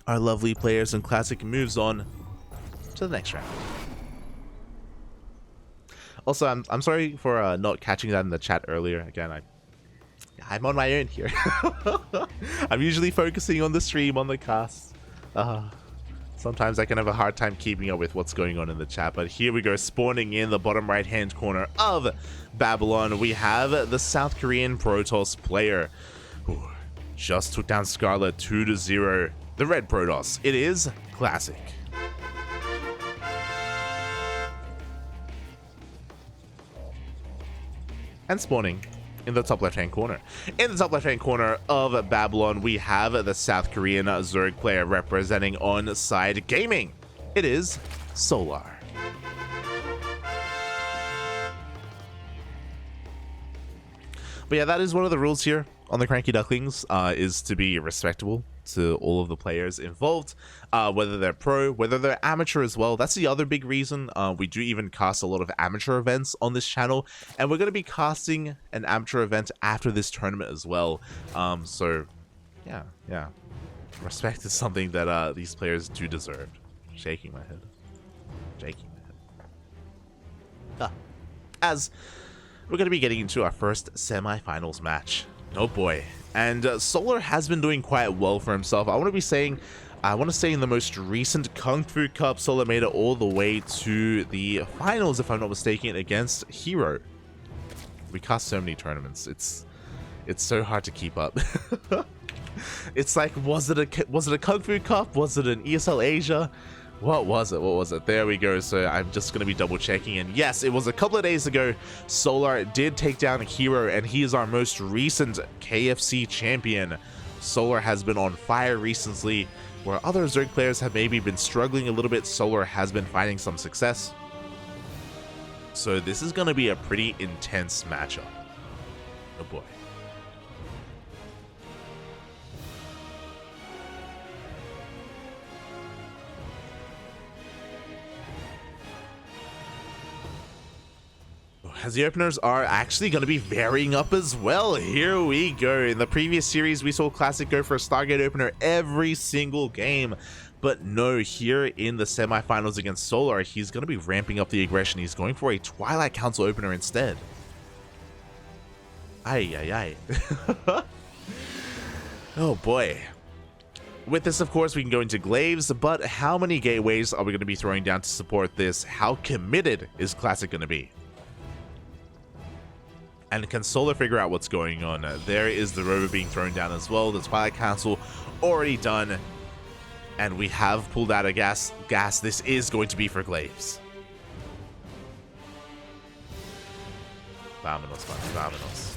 our lovely players in Classic moves on to the next round. Also, I'm sorry for not catching that in the chat earlier. Again, I'm on my own here. I'm usually focusing on the stream, on the cast. Sometimes I can have a hard time keeping up with what's going on in the chat, but here we go, spawning in the bottom right hand corner of Babylon. We have the South Korean Protoss player who just took down Scarlet 2-0. The red Protoss. It is Classic. And spawning in the top left-hand corner. In the top left-hand corner of Babylon, we have the South Korean Zerg player representing On-Side Gaming. It is Solar. But yeah, that is one of the rules here on the CranKy Ducklings, is to be respectable to all of the players involved, whether they're pro, whether they're amateur as well. That's the other big reason. We do even cast a lot of amateur events on this channel, and we're going to be casting an amateur event after this tournament as well. So yeah, respect is something that these players do deserve. Shaking my head. As we're going to be getting into our first semifinals match. Oh boy. And Solar has been doing quite well for himself. I want to say in the most recent Kung Fu Cup, Solar made it all the way to the finals, if I'm not mistaken, against Hero. We cast so many tournaments. It's so hard to keep up. It's like, was it a Kung Fu Cup? Was it an ESL Asia? What was it? There we go. So I'm just going to be double checking. And yes, it was a couple of days ago. Solar did take down Hero, and he is our most recent KFC champion. Solar has been on fire recently. Where other Zerg players have maybe been struggling a little bit, Solar has been finding some success. So this is going to be a pretty intense matchup. Oh boy. As the openers are actually going to be varying up as well. Here we go. In the previous series, we saw Classic go for a Stargate opener every single game. But no, here in the semifinals against Solar, he's going to be ramping up the aggression. He's going for a Twilight Council opener instead. Ay. Oh boy. With this, of course, we can go into Glaives, but how many gateways are we going to be throwing down to support this? How committed is Classic going to be? And can Solar figure out what's going on? There is the rover being thrown down as well. The Twilight Council already done. And we have pulled out a gas. This is going to be for Glaives. Vámonos.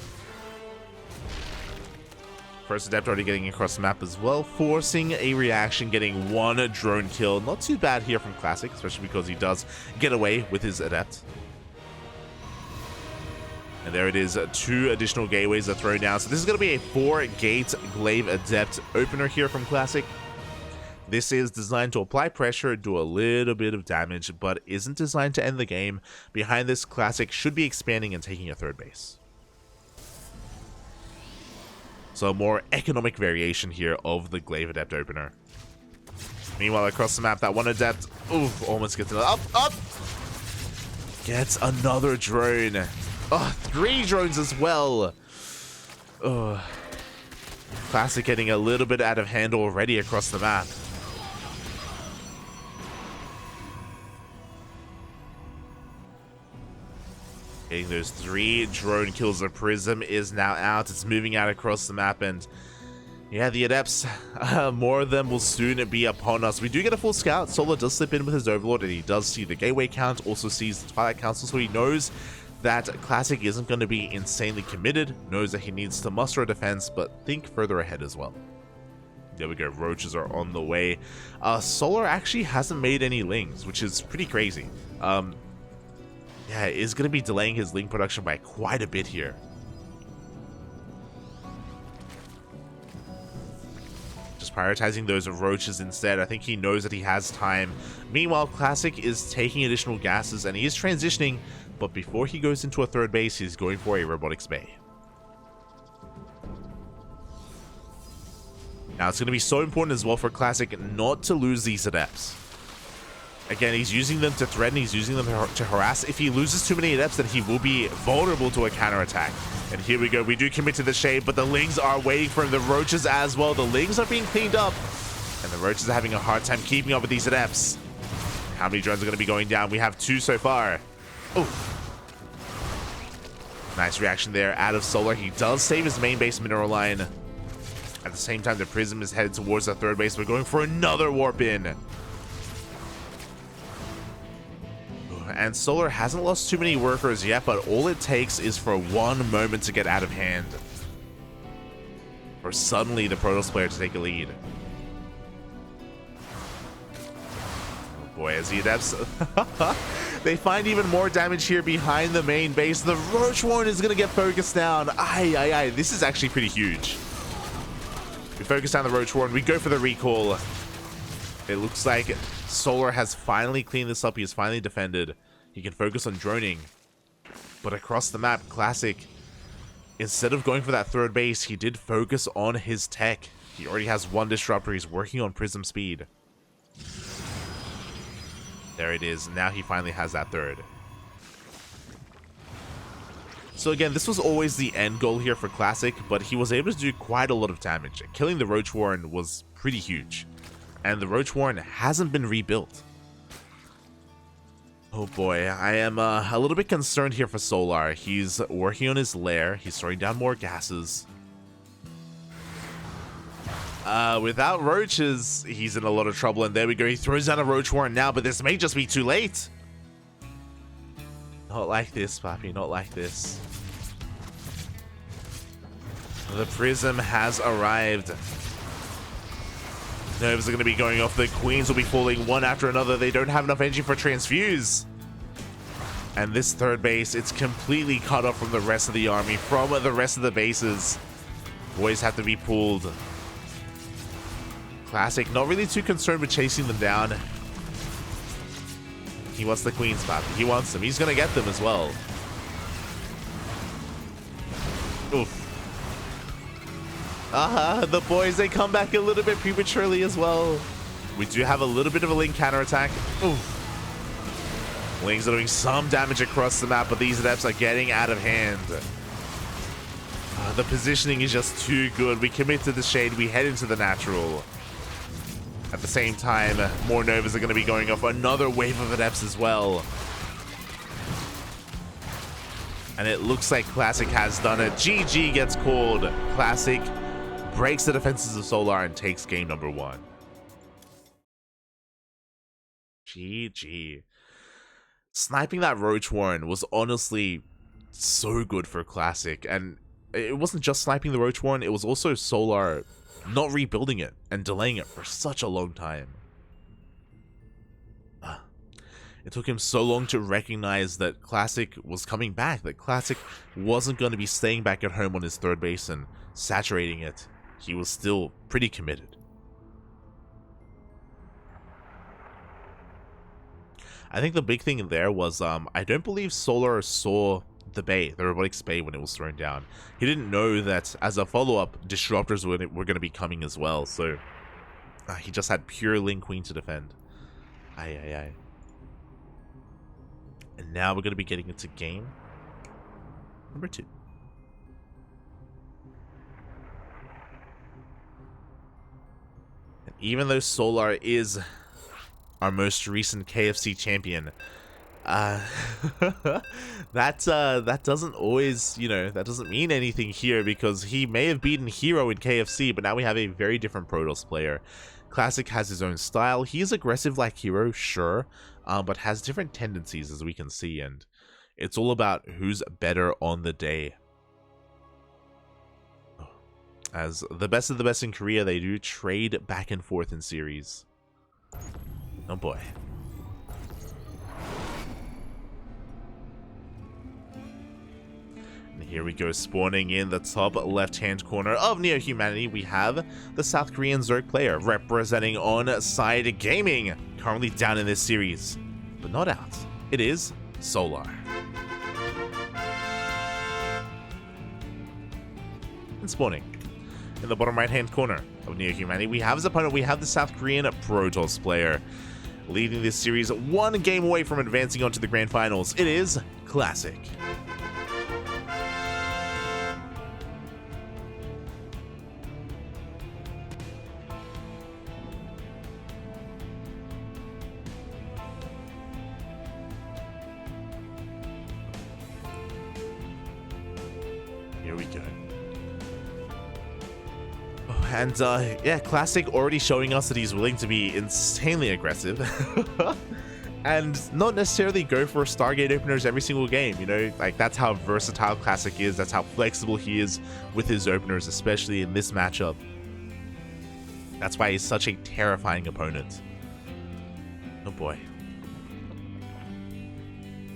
First Adept already getting across the map as well, forcing a reaction, getting one drone kill. Not too bad here from Classic, especially because he does get away with his Adept. And there it is, 2 additional gateways are thrown down. So this is going to be a 4-gate Glaive Adept opener here from Classic. This is designed to apply pressure, do a little bit of damage, but isn't designed to end the game. Behind this, Classic should be expanding and taking a 3rd base. So a more economic variation here of the Glaive Adept opener. Meanwhile, across the map, that one Adept, oof, almost gets another, up! Gets another drone. Oh, 3 drones as well. Oh. Classic getting a little bit out of hand already across the map. Getting those 3 drone kills. The Prism is now out. It's moving out across the map, and yeah, the Adepts, more of them will soon be upon us. We do get a full scout. Solar does slip in with his Overlord, and he does see the gateway count, also sees the Twilight Council, so he knows that Classic isn't going to be insanely committed, knows that he needs to muster a defense, but think further ahead as well. There we go, roaches are on the way. Solar actually hasn't made any lings, which is pretty crazy. Yeah, it is going to be delaying his ling production by quite a bit here. Just prioritizing those roaches instead. I think he knows that he has time. Meanwhile, Classic is taking additional gases, and he is transitioning. But before he goes into a 3rd base, he's going for a Robotics Bay. Now, it's going to be so important as well for Classic not to lose these adepts. Again, he's using them to threaten, he's using them to harass. If he loses too many adepts, then he will be vulnerable to a counterattack. And here we go, we do commit to the shade, but the Lings are waiting for him, the Roaches as well. The Lings are being cleaned up, and the Roaches are having a hard time keeping up with these adepts. How many drones are going to be going down? We have 2 so far. Oh. Nice reaction there out of Solar. He does save his main base mineral line. At the same time, the Prism is headed towards the 3rd base. We're going for another warp in. And Solar hasn't lost too many workers yet, but all it takes is for one moment to get out of hand, for suddenly the Protoss player to take a lead. Oh boy, as the adepts they find even more damage here behind the main base. The Roach Warren is going to get focused down. Aye. This is actually pretty huge. We focus down the Roach Warren. We go for the recall. It looks like Solar has finally cleaned this up. He has finally defended. He can focus on droning. But across the map, Classic, instead of going for that 3rd base, he did focus on his tech. He already has 1 disruptor. He's working on Prism speed. There it is. Now he finally has that 3rd. So again, this was always the end goal here for Classic, but he was able to do quite a lot of damage. Killing the Roach Warren was pretty huge. And the Roach Warren hasn't been rebuilt. Oh boy, I am a little bit concerned here for Solar. He's working on his lair. He's throwing down more gases. Without roaches, he's in a lot of trouble. And there we go. He throws down a Roach Warren now, but this may just be too late. Not like this, Papi. Not like this. The Prism has arrived. Nerves are going to be going off. The Queens will be falling one after another. They don't have enough energy for transfuse. And this 3rd base, it's completely cut off from the rest of the army, from the rest of the bases. Boys have to be pulled. Classic, not really too concerned with chasing them down. He wants the Queens, Papi. He wants them. He's going to get them as well. Oof. The boys, they come back a little bit prematurely as well. We do have a little bit of a Ling counterattack. Oof. Lings are doing some damage across the map, but these adepts are getting out of hand. The positioning is just too good. We commit to the shade. We head into the natural. At the same time, more Novas are going to be going off. Another wave of adepts as well. And it looks like Classic has done it. GG gets called. Classic breaks the defenses of Solar and takes game number 1. GG. Sniping that Roach Warren was honestly so good for Classic. And it wasn't just sniping the Roach Warren, it was also Solar not rebuilding it and delaying it for such a long time. It took him so long to recognize that Classic was coming back, that Classic wasn't going to be staying back at home on his 3rd base and saturating it. He was still pretty committed. I think the big thing there was, I don't believe Solar saw the bay, the robotics bay, when it was thrown down. He didn't know that as a follow-up, disruptors were going to be coming as well, so he just had pure Ling Queen to defend. Aye. And now we're going to be getting into game number 2. And even though Solar is our most recent KFC champion, that doesn't always, that doesn't mean anything here, because he may have beaten Hero in KFC, but now we have a very different Protoss player. Classic has his own style. He is aggressive like Hero, sure, but has different tendencies, as we can see, and it's all about who's better on the day. As the best of the best in Korea, they do trade back and forth in series. Oh boy. And here we go, spawning in the top left-hand corner of Neo Humanity, we have the South Korean Zerg player representing On-Side Gaming, currently down in this series, but not out. It is Solar. And spawning. in the bottom right-hand corner of Neo Humanity, we have his opponent. We have the South Korean Protoss player leading this series, one game away from advancing onto the grand finals. It is Classic. Here we go. And yeah, Classic already showing us that he's willing to be insanely aggressive and not necessarily go for Stargate openers every single game. You know, like, that's how versatile Classic is. That's how flexible he is with his openers, especially in this matchup. That's why he's such a terrifying opponent. Oh boy.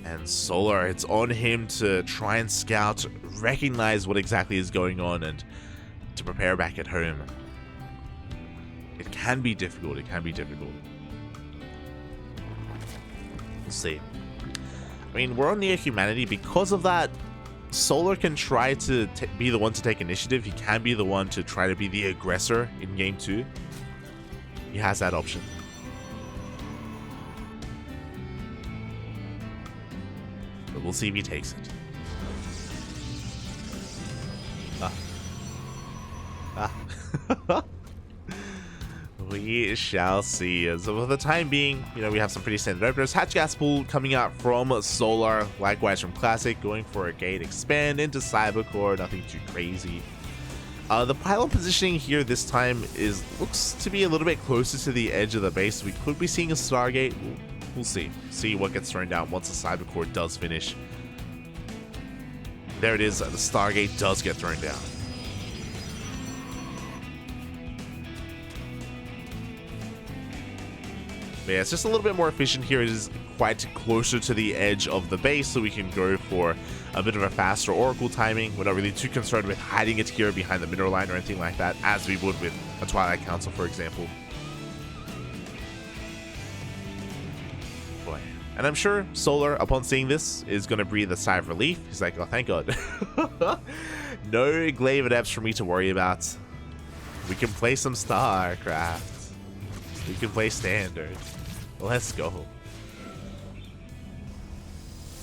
And Solar, it's on him to try and scout, recognize what exactly is going on, and to prepare back at home. It can be difficult. It can be difficult. We'll see. I mean, we're on Neo Humanity. Because of that, Solar can try to be the one to take initiative. He can be the one to try to be the aggressor in Game 2. He has that option. But we'll see if he takes it. We shall see. So for the time being, you know, we have some pretty standard openers. Hatch Gas Pool coming out from Solar, likewise from Classic, going for a gate expand into Cybercore, nothing too crazy. The pylon positioning here this time looks to be a little bit closer to the edge of the base. We could be seeing a Stargate. We'll see. See what gets thrown down once the Cybercore does finish. There it is. The Stargate does get thrown down. But yeah, it's just a little bit more efficient here. It is quite closer to the edge of the base, so we can go for a bit of a faster Oracle timing. We're not really too concerned with hiding it here behind the mineral line or anything like that, as we would with a Twilight Council, for example. Boy. And I'm sure Solar, upon seeing this, is going to breathe a sigh of relief. He's like, oh, thank God. No Glaive Adepts for me to worry about. We can play some StarCraft. We can play Standard. Let's go.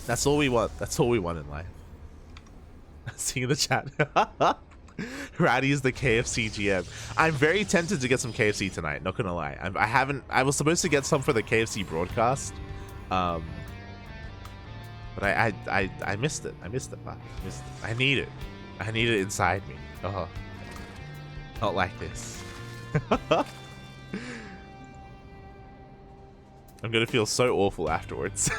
That's all we want. That's all we want in life. Seeing the chat. Ratty is the KFC GM. I'm very tempted to get some KFC tonight. Not gonna lie. I was supposed to get some for the KFC broadcast, but I missed it. I missed it. I need it. I need it inside me. Oh, not like this. I'm gonna feel so awful afterwards.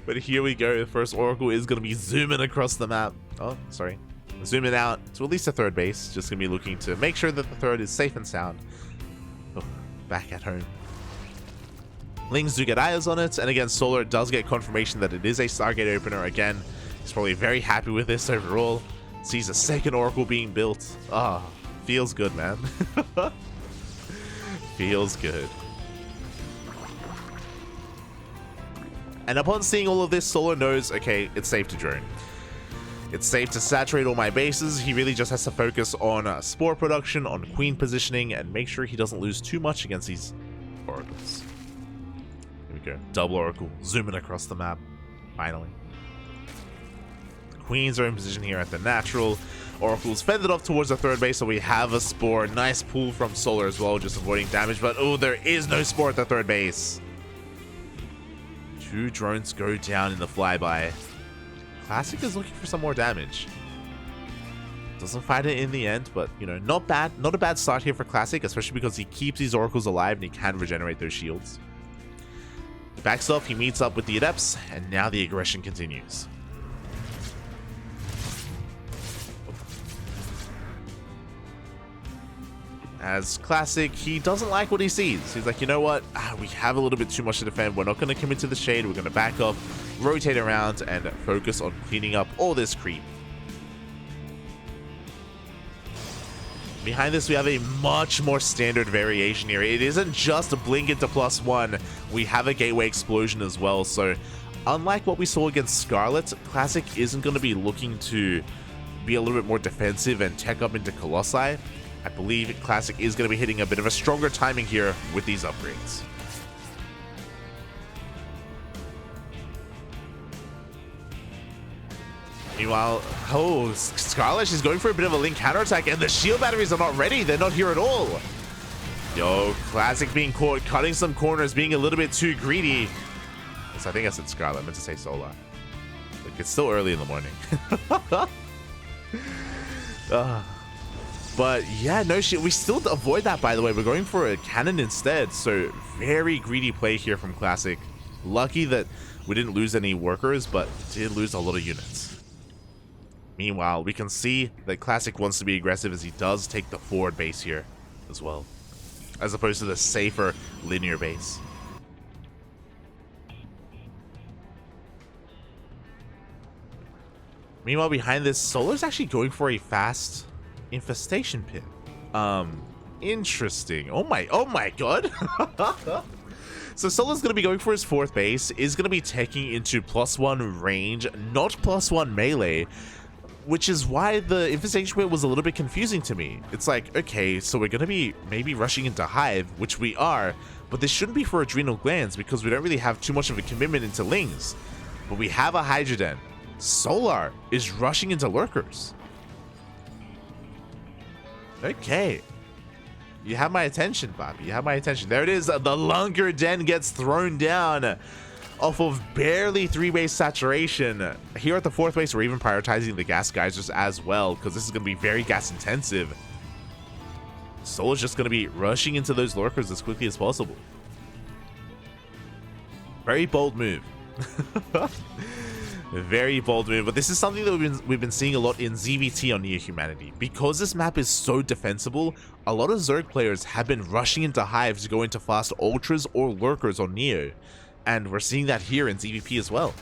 But here we go. The first Oracle is gonna be zooming across the map. Oh, sorry. Zooming out to at least a third base. Just gonna be looking to make sure that the third is safe and sound. Oh, back at home. Lings do get eyes on it, and again, Solar does get confirmation that it is a Stargate opener. Again, he's probably very happy with this overall. Sees a second Oracle being built. Ah, oh, feels good, man. Feels good. And upon seeing all of this, Solar knows, okay, it's safe to drone. It's safe to saturate all my bases. He really just has to focus on spore production, on queen positioning, and make sure he doesn't lose too much against these oracles. Here we go. Double oracle, zooming across the map. Finally. The queens are in position here at the natural. Oracle's fended off towards the third base, so we have a spore. Nice pull from Solar as well, just avoiding damage. But, oh, there is no spore at the third base. 2 drones go down in the flyby. Classic is looking for some more damage. Doesn't find it in the end, but, you know, not bad. Not a bad start here for Classic, especially because he keeps these oracles alive and he can regenerate those shields. He backs off, he meets up with the Adepts, and now the aggression continues. As Classic, he doesn't like what he sees. He's like, you know what? We have a little bit too much to defend. We're not going to commit to the shade. We're going to back up, rotate around, and focus on cleaning up all this creep. Behind this, we have a much more standard variation here. It isn't just a blink into +1. We have a gateway explosion as well. So, unlike what we saw against Scarlet, Classic isn't going to be looking to be a little bit more defensive and tech up into Colossi, I believe Classic is going to be hitting a bit of a stronger timing here with these upgrades. Meanwhile, oh, Scarlet, she's going for a bit of a Link counterattack, and the shield batteries are not ready. They're not here at all. Yo, Classic being caught, cutting some corners, being a little bit too greedy. Yes, I think I said Scarlet. I meant to say Solar. Like, it's still early in the morning. But yeah, no shit. We still avoid that, by the way. We're going for a cannon instead. So very greedy play here from Classic. Lucky that we didn't lose any workers, but did lose a lot of units. Meanwhile, we can see that Classic wants to be aggressive as he does take the forward base here as well, as opposed to the safer linear base. Meanwhile, behind this, Solar's actually going for a fast infestation pit. Interesting. Oh my god. So Solar's going to be going for his fourth base, is going to be taking into +1 range, not +1 melee, which is why the infestation pit was a little bit confusing to me. It's like, okay, so we're going to be maybe rushing into Hive, which we are, but this shouldn't be for adrenal glands because we don't really have too much of a commitment into Lings. But we have a Hydra Den. Solar is rushing into lurkers. Okay. You have my attention, Bobby. You have my attention. There it is. The Lunker Den gets thrown down off of barely 3-base saturation. Here at the 4th base, we're even prioritizing the gas geysers as well, because this is going to be very gas intensive. Solar's just going to be rushing into those lurkers as quickly as possible. Very bold move. Very bold move, but this is something that we've been seeing a lot in ZvT on Neo Humanity. Because this map is so defensible, a lot of Zerg players have been rushing into Hives to go into fast ultras or lurkers on Neo, and we're seeing that here in ZvP as well.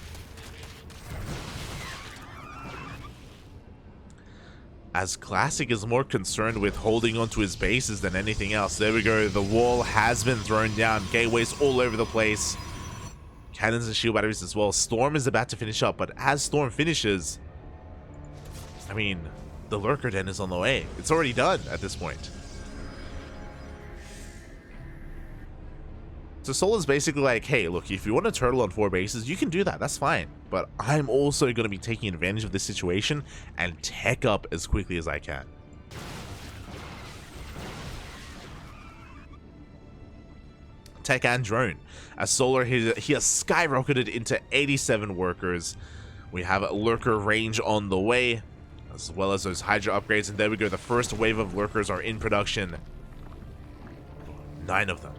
As Classic is more concerned with holding onto his bases than anything else. There we go, the wall has been thrown down, gateways all over the place. Cannons and shield batteries as well. Storm is about to finish up, but as Storm finishes, I mean, the Lurker Den is on the way. It's already done at this point. So Solar's basically like, hey, look, if you want to turtle on 4 bases, you can do that. That's fine. But I'm also going to be taking advantage of this situation and tech up as quickly as I can. Tech and drone. As Solar, he has skyrocketed into 87 workers. We have lurker range on the way, as well as those Hydra upgrades. And there we go. The first wave of lurkers are in production. 9 of them.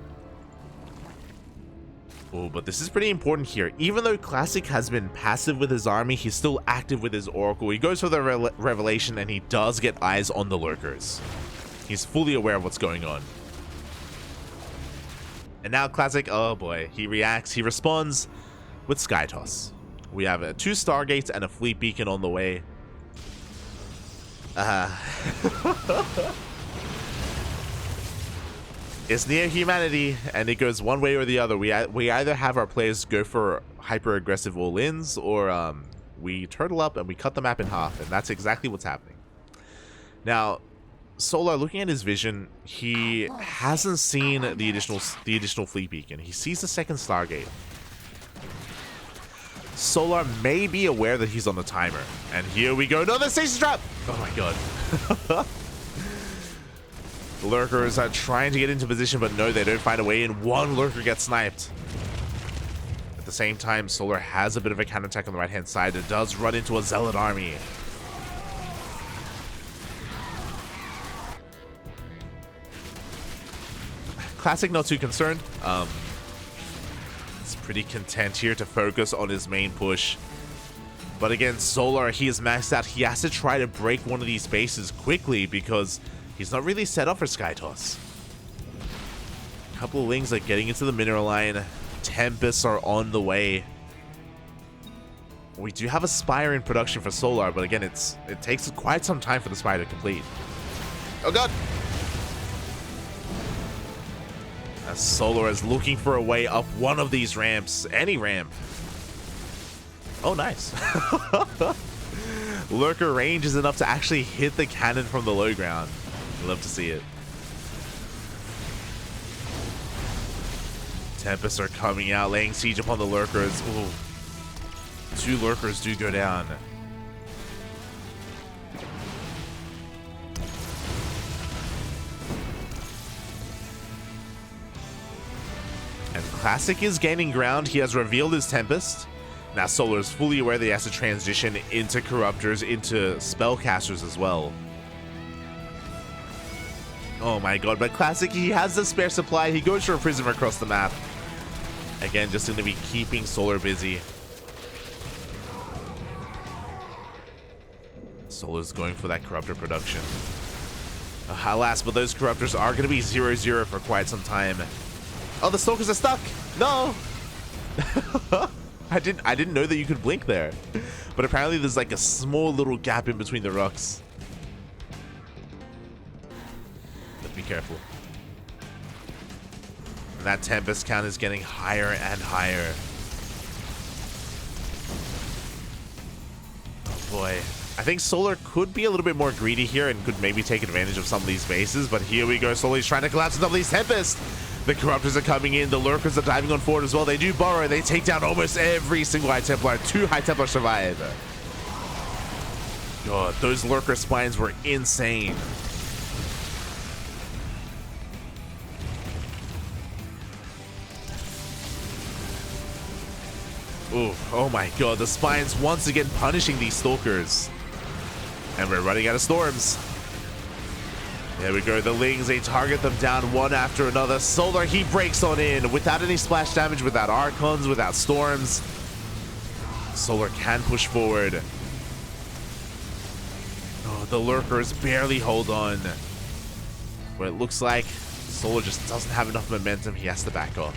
Oh, but this is pretty important here. Even though Classic has been passive with his army, he's still active with his Oracle. He goes for the Revelation, and he does get eyes on the lurkers. He's fully aware of what's going on. And now Classic, oh boy, he reacts, he responds with Sky Toss. We have 2 Stargates and a Fleet Beacon on the way. It's Neo Humanity, and it goes one way or the other. We either have our players go for hyper-aggressive all-ins, or we turtle up and we cut the map in half, and that's exactly what's happening. Now, Solar, looking at his vision, he hasn't seen the additional Fleet Beacon. He sees the second Stargate. Solar may be aware that he's on the timer. And here we go. No, the station trap! Oh my god. The lurkers are trying to get into position, but no, they don't find a way in. One lurker gets sniped. At the same time, Solar has a bit of a counterattack on the right-hand side. It does run into a Zealot army. Classic not too concerned. He's pretty content here to focus on his main push. But again, Solar, he is maxed out. He has to try to break one of these bases quickly because he's not really set up for Sky Toss. A couple of Lings are getting into the mineral line. Tempests are on the way. We do have a Spire in production for Solar, but again, it takes quite some time for the Spire to complete. Oh god! As Solar is looking for a way up one of these ramps, any ramp. Oh, nice. Lurker range is enough to actually hit the cannon from the low ground. Love to see it. Tempests are coming out, laying siege upon the lurkers. Ooh. 2 lurkers do go down. And Classic is gaining ground. He has revealed his Tempest. Now Solar is fully aware that he has to transition into Corruptors, into Spellcasters as well. Oh my god, but Classic, he has the spare supply. He goes for a Prism across the map. Again, just going to be keeping Solar busy. Solar's going for that Corruptor production. Alas, but those Corruptors are going to be 0-0 for quite some time. Oh, the Stalkers are stuck! No! I didn't know that you could blink there. But apparently there's like a small little gap in between the rocks. But be careful. And that Tempest count is getting higher and higher. Oh boy. I think Solar could be a little bit more greedy here and could maybe take advantage of some of these bases, but here we go. Solar's trying to collapse some of these Tempests. The Corruptors are coming in. The Lurkers are diving on forward as well. They do burrow. They take down almost every single High Templar. 2 High Templars survive. God, those Lurker spines were insane. Ooh, oh my god, the spines once again punishing these Stalkers. And we're running out of storms. There we go, the Lings, they target them down one after another. Solar, he breaks on in without any splash damage, without Archons, without storms. Solar can push forward. Oh, the Lurkers barely hold on. But it looks like Solar just doesn't have enough momentum. He has to back off.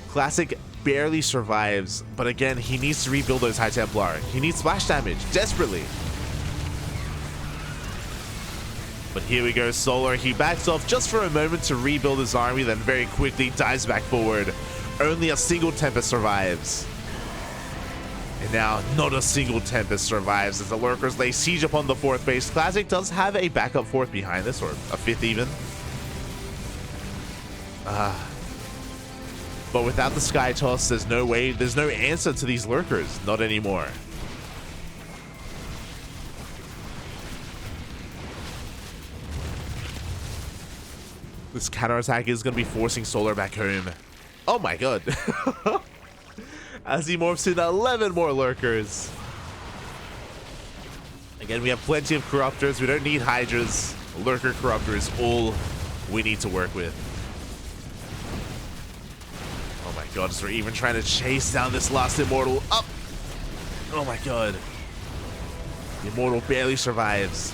Classic barely survives, but again, he needs to rebuild those High Templar. He needs splash damage, desperately. But here we go, Solar. He backs off just for a moment to rebuild his army, then very quickly dives back forward. Only a single Tempest survives. And now, not a single Tempest survives as the Lurkers lay siege upon the 4th base. Classic does have a backup 4th behind this, or a 5th even. But without the Sky Toss, there's no way, there's no answer to these Lurkers. Not anymore. This counterattack is going to be forcing Solar back home. Oh my god. As he morphs in 11 more Lurkers. Again, we have plenty of Corruptors. We don't need Hydras. Lurker Corruptor is all we need to work with. Oh my god, so we're even trying to chase down this last Immortal. Up! Oh my god. The Immortal barely survives.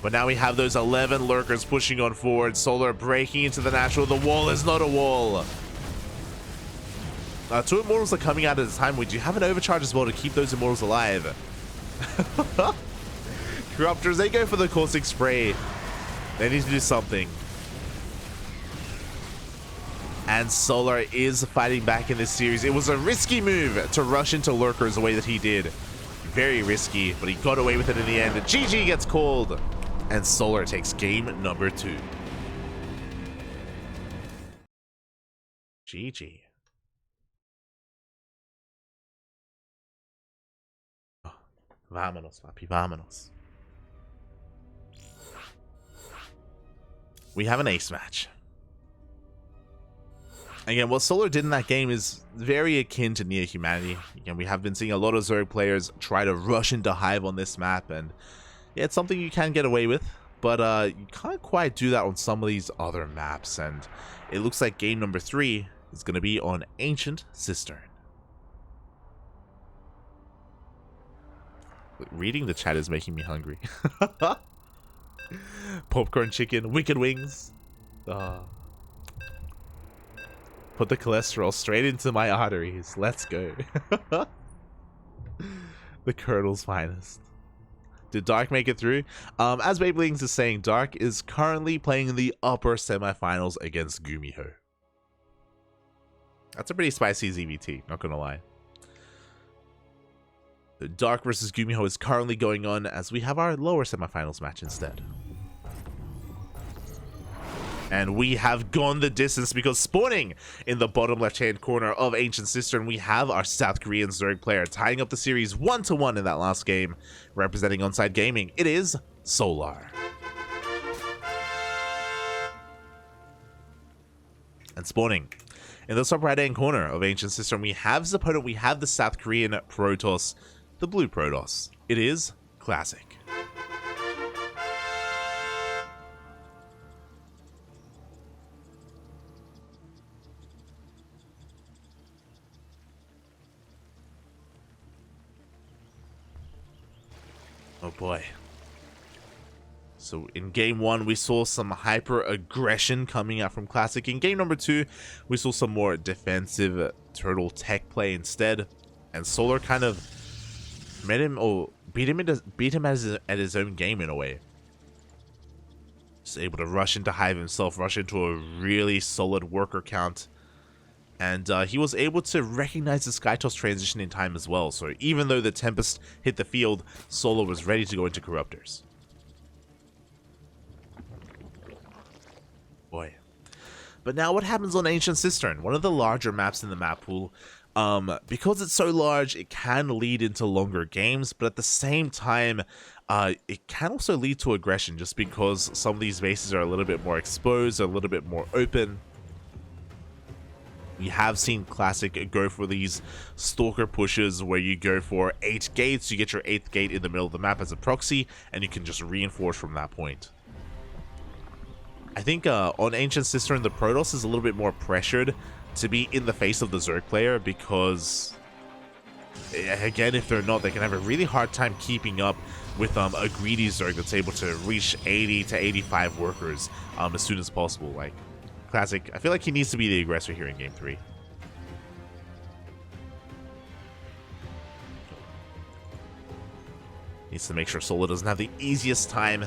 But now we have those 11 Lurkers pushing on forward. Solar breaking into the natural. The wall is not a wall. 2 Immortals are coming out at a time. We do have an overcharge as well to keep those Immortals alive. Corruptors, they go for the Caustic Spray. They need to do something. And Solar is fighting back in this series. It was a risky move to rush into Lurkers the way that he did. Very risky, but he got away with it in the end. GG gets called. And Solar takes game number 2. GG. Oh, vámonos, papi, vámonos. We have an ace match. Again, what Solar did in that game is very akin to Near Humanity. Again, we have been seeing a lot of Zerg players try to rush into Hive on this map, and yeah, it's something you can get away with, but you can't quite do that on some of these other maps, and it looks like game number 3 is going to be on Ancient Cistern. Reading the chat is making me hungry. Popcorn chicken, wicked wings. Put the cholesterol straight into my arteries. Let's go. The Colonel's finest. Did Dark make it through? As Babelings is saying, Dark is currently playing in the upper semifinals against Gumiho. That's a pretty spicy ZvT, not gonna lie. Dark versus Gumiho is currently going on as we have our lower semifinals match instead. And we have gone the distance because spawning in the bottom left-hand corner of Ancient Cistern, we have our South Korean Zerg player tying up the series 1-1 in that last game, representing Onside Gaming. It is Solar. And spawning in the top right-hand corner of Ancient Cistern, we have his opponent. We have the South Korean Protoss, the blue Protoss. It is Classic. Oh boy. So in game 1, we saw some hyper aggression coming out from Classic. In game number 2, we saw some more defensive turtle tech play instead. And Solar kind of made him, or beat him at his own game in a way. Just able to rush into Hive himself, rush into a really solid worker count. And he was able to recognize the Skytoss transition in time as well. So even though the Tempest hit the field, Solar was ready to go into Corruptors. Boy. But now what happens on Ancient Cistern? One of the larger maps in the map pool. Because it's so large, it can lead into longer games. But at the same time, it can also lead to aggression. Just because some of these bases are a little bit more exposed, a little bit more open. We have seen Classic go for these stalker pushes where you go for 8 gates, you get your 8th gate in the middle of the map as a proxy, and you can just reinforce from that point. I think on Ancient Cistern, the Protoss is a little bit more pressured to be in the face of the Zerg player because, again, if they're not, they can have a really hard time keeping up with a greedy Zerg that's able to reach 80 to 85 workers as soon as possible. Like, Classic, I feel like he needs to be the aggressor here in game 3. Needs to make sure Solar doesn't have the easiest time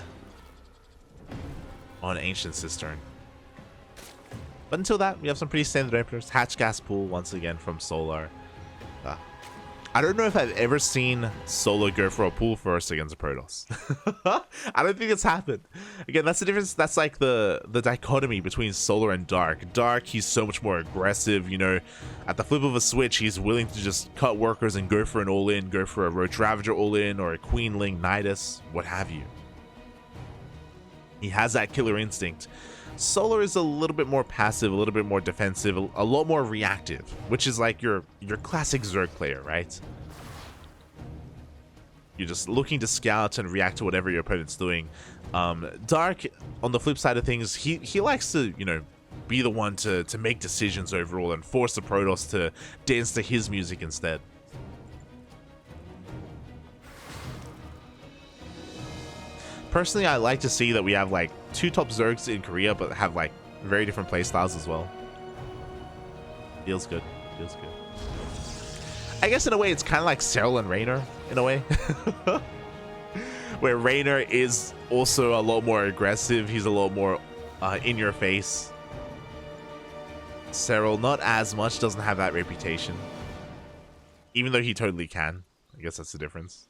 on Ancient Cistern. But until that, we have some pretty standard openers. Hatch Gas Pool, once again, from Solar. I don't know if I've ever seen Solar go for a pool first against a Protoss. I don't think it's happened. Again, that's the difference. That's like the dichotomy between Solar and Dark. Dark, he's so much more aggressive, you know. At the flip of a switch, he's willing to just cut workers and go for an all-in, go for a Roach Ravager all-in, or a Queen Ling Nidus, what have you. He has that killer instinct. Solar is a little bit more passive, a little bit more defensive, a lot more reactive, which is like your classic Zerg player, right? You're just looking to scout and react to whatever your opponent's doing. Dark, on the flip side of things, he likes to, you know, be the one to make decisions overall and force the Protoss to dance to his music instead. Personally, I like to see that we have like 2 top Zergs in Korea, but have like very different playstyles as well. Feels good. Feels good. I guess in a way, it's kind of like Serral and Raynor in a way, where Raynor is also a lot more aggressive. He's a lot more in your face. Serral, not as much, doesn't have that reputation, even though he totally can. I guess that's the difference.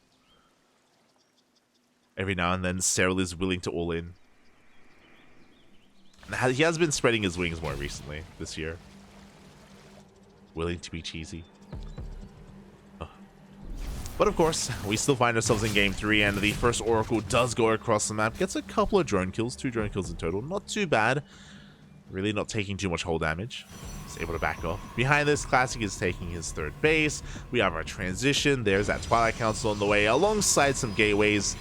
Every now and then, Serral is willing to all in. He has been spreading his wings more recently this year. Willing to be cheesy. But of course, we still find ourselves in game 3, and the first Oracle does go across the map. Gets a couple of drone kills, 2 drone kills in total. Not too bad. Really not taking too much hull damage. He's able to back off. Behind this, Classic is taking his 3rd base. We have our transition. There's that Twilight Council on the way, alongside some gateways.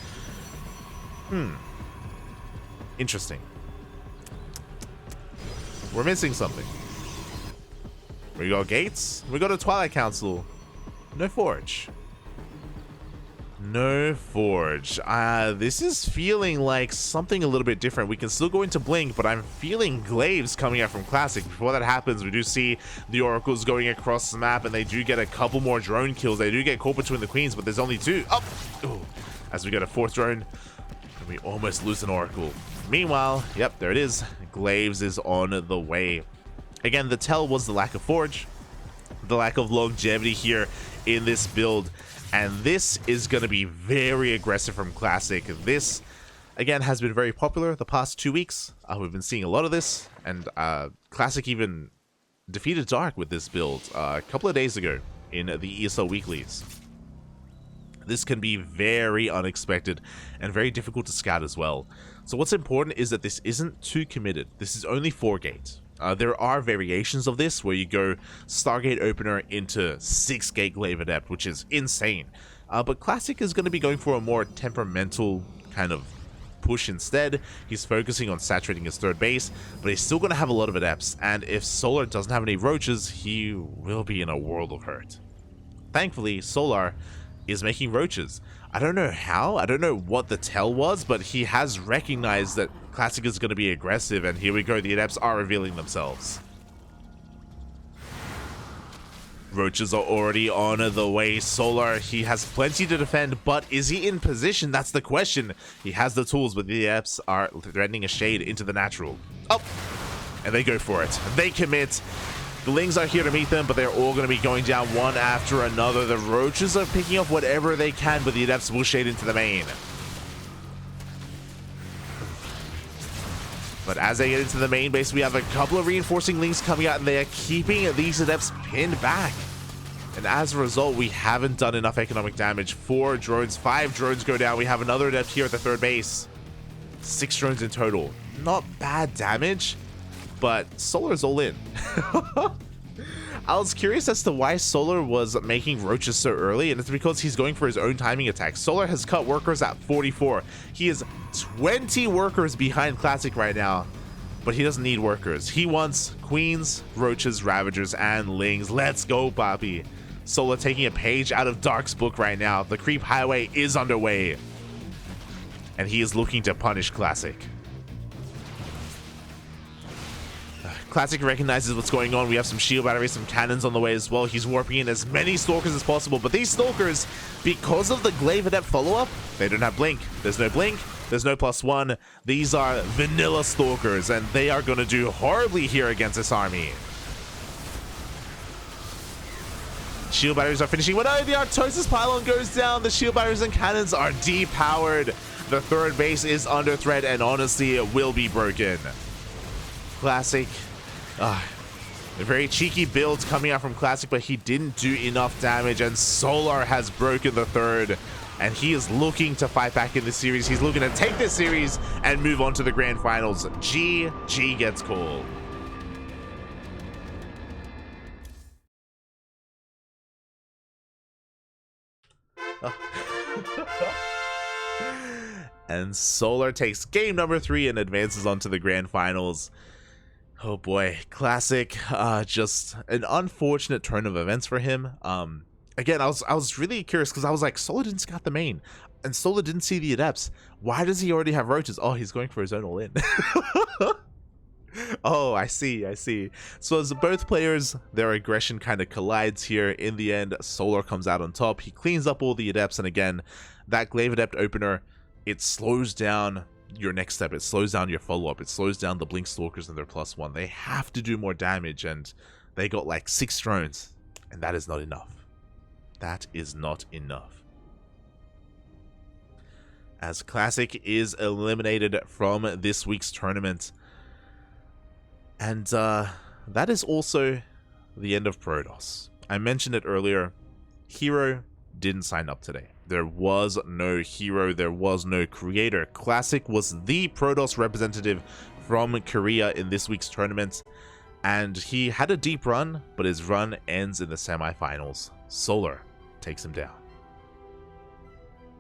Interesting. We're missing something. We got gates. We got a Twilight Council. No forge. No forge. This is feeling like something a little bit different. We can still go into Blink, but I'm feeling glaives coming out from Classic. Before that happens, we do see the Oracles going across the map, and they do get a couple more drone kills. They do get caught between the queens, but there's only 2. Up! Ooh. As we get a 4th drone. And we almost lose an Oracle. Meanwhile, yep, there it is. Glaives is on the way. Again, the tell was the lack of forge, the lack of longevity here in this build. And this is going to be very aggressive from Classic. This, again, has been very popular the past 2 weeks. We've been seeing a lot of this, and Classic even defeated Dark with this build a couple of days ago in the ESL Weeklies. This can be very unexpected and very difficult to scout as well. So what's important is that this isn't too committed. This is only 4-gate. There are variations of this where you go Stargate Opener into 6-gate Glaive Adept, which is insane. But Classic is going to be going for a more temperamental kind of push instead. He's focusing on saturating his third base, but he's still going to have a lot of adepts, and if Solar doesn't have any roaches, he will be in a world of hurt. Thankfully, Solar is making roaches. I don't know how, I don't know what the tell was, but he has recognized that Classic is going to be aggressive, and here we go, the adepts are revealing themselves. Roaches are already on the way. Solar, he has plenty to defend, but is he in position? That's the question. He has the tools, but the adepts are threatening a shade into the natural. Oh! And they go for it. They commit. The Lings are here to meet them, but they're all going to be going down one after another. The Roaches are picking up whatever they can, but the Adepts will shade into the main. But as they get into the main base, we have a couple of reinforcing Lings coming out, and they are keeping these Adepts pinned back. And as a result, we haven't done enough economic damage. 4 drones, 5 drones go down. We have another Adept here at the third base. 6 drones in total. Not bad damage, but Solar's all in. I was curious as to why Solar was making roaches so early, and it's because he's going for his own timing attack. Solar has cut workers at 44. He is 20 workers behind Classic right now, but he doesn't need workers. He wants queens, roaches, ravagers, and lings. Let's go, Papi. Solar taking a page out of Dark's book right now. The creep highway is underway, and he is looking to punish Classic. Classic recognizes what's going on. We have some shield batteries, some cannons on the way as well. He's warping in as many Stalkers as possible, but these Stalkers, because of the Glaive Adept follow-up, they don't have Blink. There's no Blink. There's no +1. These are vanilla Stalkers, and they are going to do horribly here against this army. Shield batteries are finishing. When the Artosis pylon goes down, the shield batteries and cannons are depowered. The third base is under threat, and honestly, it will be broken. Classic. A very cheeky builds coming out from Classic, but he didn't do enough damage, and Solar has broken the third, and he is looking to fight back in this series. He's looking to take this series and move on to the grand finals. GG gets called. And Solar takes game number 3 and advances on to the grand finals. Oh boy, Classic, just an unfortunate turn of events for him. Again, I was really curious because I was like, Solar didn't scout the main, and Solar didn't see the Adepts. Why does he already have roaches? Oh, he's going for his own all-in. Oh, I see. So as both players, their aggression kind of collides here. In the end, Solar comes out on top. He cleans up all the Adepts, and again, that Glaive Adept opener, it slows down your next step. It slows down your follow-up. It slows down the Blink Stalkers and their +1. They have to do more damage, and they got like 6 drones, and that is not enough. That is not enough. As Classic is eliminated from this week's tournament, and that is also the end of Protoss. I mentioned it earlier, Hero didn't sign up today. There was no Hero, there was no Creator. Classic was the Protoss representative from Korea in this week's tournament, and he had a deep run, but his run ends in the semifinals. Solar takes him down.